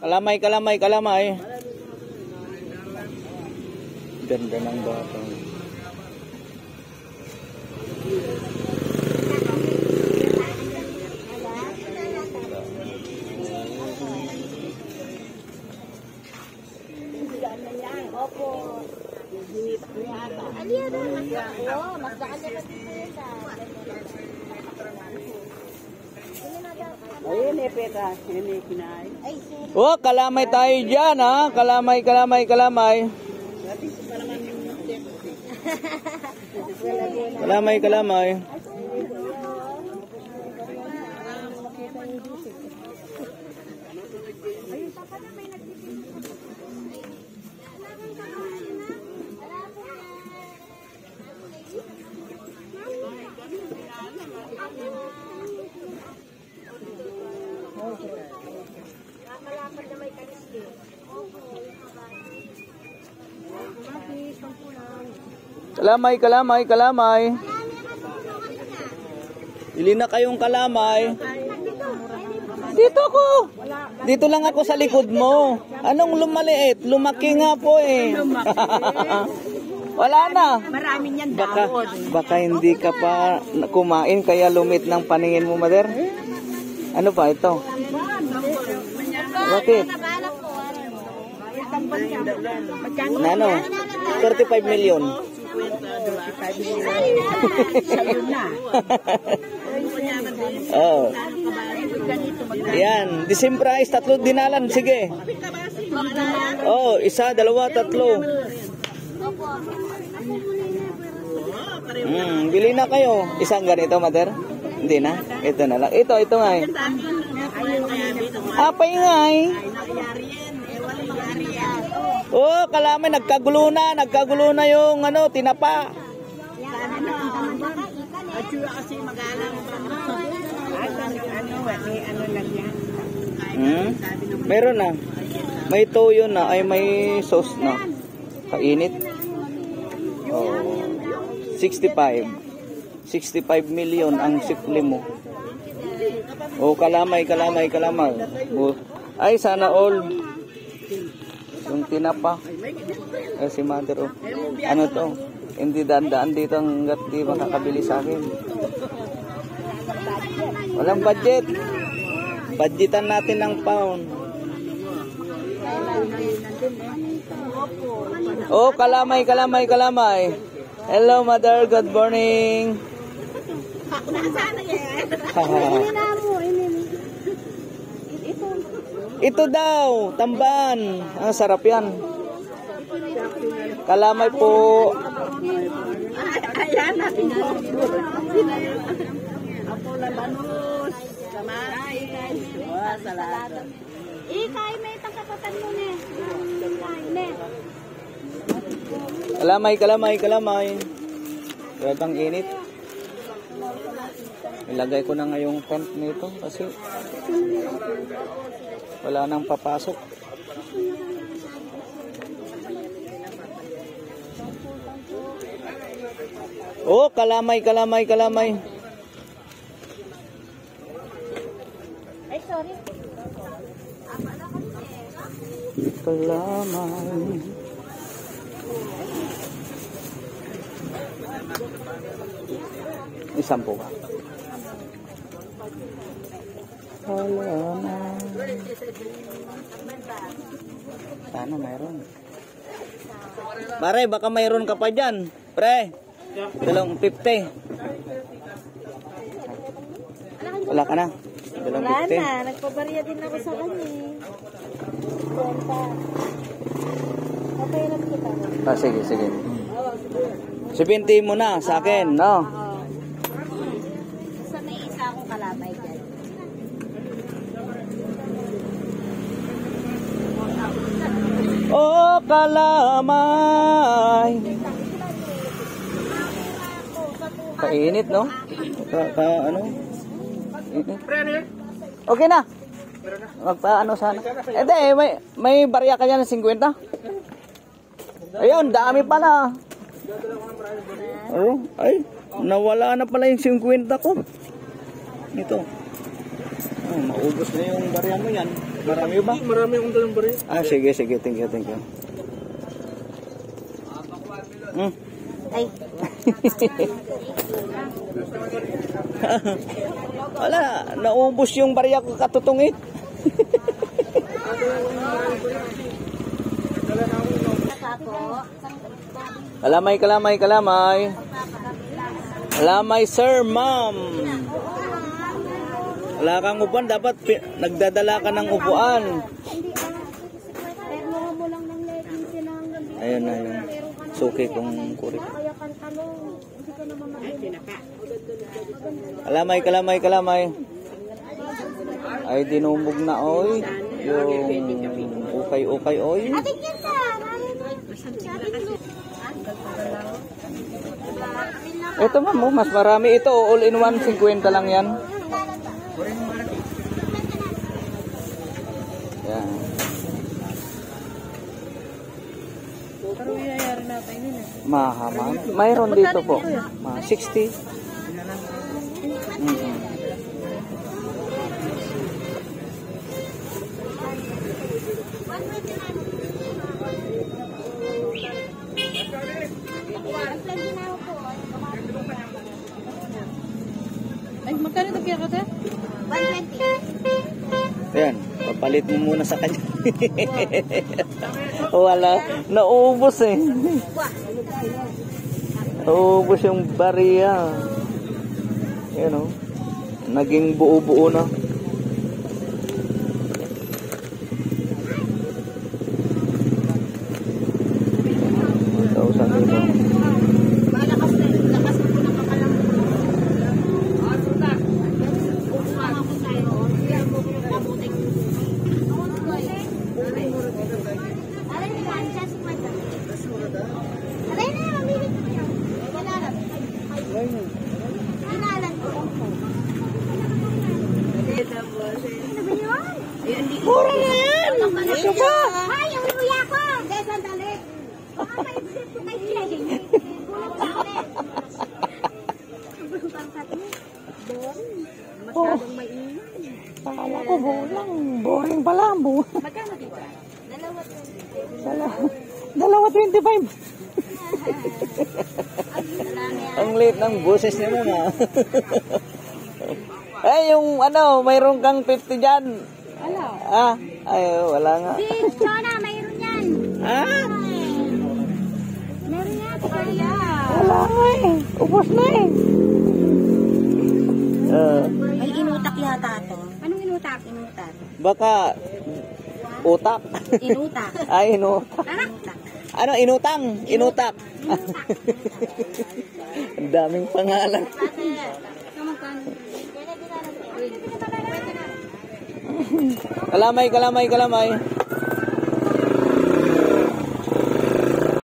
Kalamay, kalamay, kalamay. Ganda ng bata. Oh, kalamay tayo dyan, ha? Kalamay, kalamay, kalamay. Kalamay, kalamay. Kalamay, kalamay, kalamay. Ili na kayong kalamay. Dito ako. Dito lang ako sa likod mo. Anong lumaliit? Lumaki nga po eh. Wala na. Marami niyan daon. Baka hindi ka pa kumain kaya lumit ng paningin mo, mother. Ano pa ito? Bakit? Ano? 35 million. Oh. Yan, the same price, tatlo dinalan, sige. Oh, isa, dalawa, tatlo. Bili na kayo. Isang ganito, mother? Hindi na? Ito na lang. Ito nga eh. Apay nga eh. Oh, kalamay, nagkagulo na yung ano, tinapa. Meron na. May toyo na, ay may sauce na. Kainit. Oh, 65 million ang sipli mo. Oh, kalamay, kalamay, kalamay. Oh, ay, sana all. Yung tinapa. Si mother, oh. Ano to? Hindi daan dito hanggat di makakabili sa akin. Walang budget. Budgetan natin ng pound. Oh, kalamay, kalamay, kalamay. Hello, mother. Good morning. Ito daw, tamban. Ang sarap yan. Kalamay po. Ayan natin po. Apo labanos. Kamay. Salada. Ikay may takapatan mo ne. Kalamay, kalamay, kalamay. Grabe init. Ilagay ko na ngayong tent nito kasi wala nang papasok. Oh, kalamay, kalamay, kalamay. Ay, sorry. Kalamay. Isang po ka. Kalamay. Sana mayroon. Pare, baka mayroon ka pa dyan. Pre, 250. Wala ka na. 250. Wala na, nagpabarya din ako sa kanya. Papailan kita. Ah, sige, sige. 70 mo na sa akin, no? Sa may isa akong kalamay dyan. Oh, kalamay. Kainit, no? Ano? Init. Okay na. Magpaano sana. Hindi, may barya ka dyan ng 50? Ayun, dami pala. Ay, nawala na pala yung 50 ko. Ito. Oh, maubos na yung barya mo yan. Marami ba? Marami akong dalang barya. Ah, sige, sige. Thank you, thank you. Ay. Wala, naubos yung barya ko katutungit. Kalamay, kalamay, kalamay. Kalamay, sir, ma'am. Wala kang upuan, dapat nagdadala ka ng upuan. Ayun na yung suki kong kurik. Kalamay, kalamay, kalamay. Ay, dinumog na, oy. Yung ukay-ukay, oy. Ito ma'am, mas marami. Ito, all-in-one, 50 lang yan. Yan. Pero yayari natin yun eh. Mahama. Mayroon dito po. 60. Ay, magkano ito kaya kate? 120. Yan. Papalit mo muna sa kanya. Wala. Naubos eh. Naubos yung bariya. Yan o. Naging buo-buo na. Mura na yan! Ito pa! Ay, yung luya ko! Dahil sandali! Baka maisip ko kay Jenny. Kulang sa akin. Masyadong mainit. Akala ko bulang. Boring pala. Magkano dito? Dalawa 25. Ang late ng boses niya naman. Eh, yung ano, mayroon kang 50 dyan. Wala. Ah, ay, wala nga. Si Chona, mayroon yan. Ah? Meron yan, kaya. Wala nga eh. Ubos na eh. Ay, inutak yata ito. Anong inutak? Inutak. Baka utak. Inutak. Ay, inutak. Inutak. Ano, inutang? Inutak. Ang daming pangalan. Magkano? Kalamay, kalamay, kalamay.